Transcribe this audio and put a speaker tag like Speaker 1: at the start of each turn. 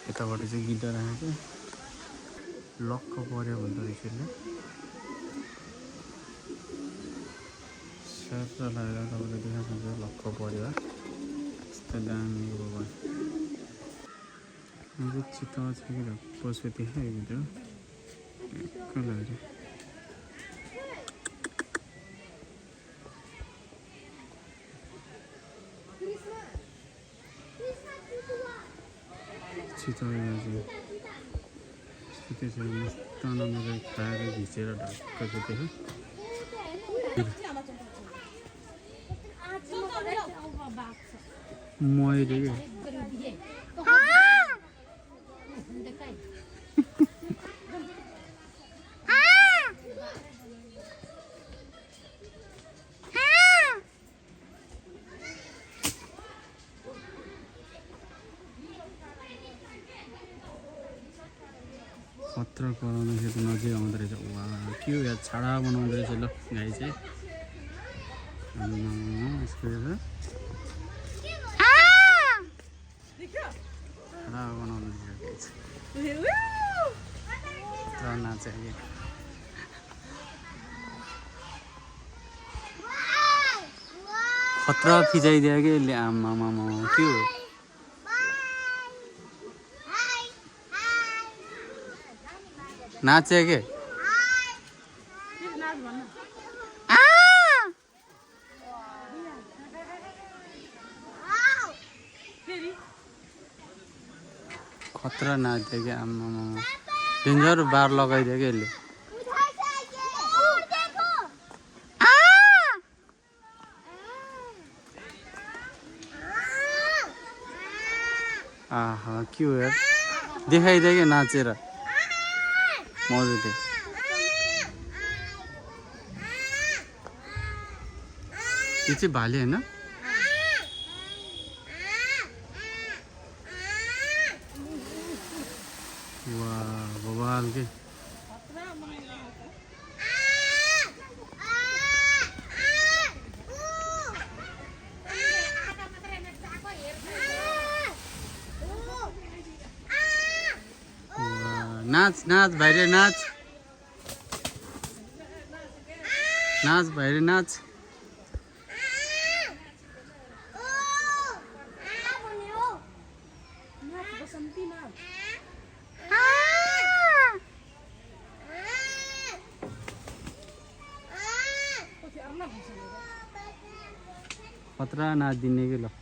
Speaker 1: यताबाट चाहिँ गिटार आएको लक्क पर्यो भन्दो रहेछ यसले स्याट लगाएर तपाईँले देख्न सक्नुहुन्छ लक्क पर्यो यस्तो दामी भगवान यो चित्तमा छ कि पछि देखायो भिडियो कलर चितवन त्यसरी मस्त नम्बर खाएर घिचेर ढक्क थियो मैले पत्र कराउँदाखेरि त नजिक आउँदो रहेछ वा के हो या छाडा बनाउँदो रहेछ ल गाई चाहिँ यसको छाडा बनाउँदो रहेछ नाच्यो खतरा फिजाइदियो कि यसले आमा के हो नाचे के खतरा नाच्यो कि आमा डेन्जर बार लगाइदियो कि यसले आहा के हो यार देखाइदियो कि नाचेर मौजूद ये चाहिँ भाले हैन वाह बवाल के नाच नाच भाइरे नाच नाच भाइरे नाच खतरा नाच दिने कि ल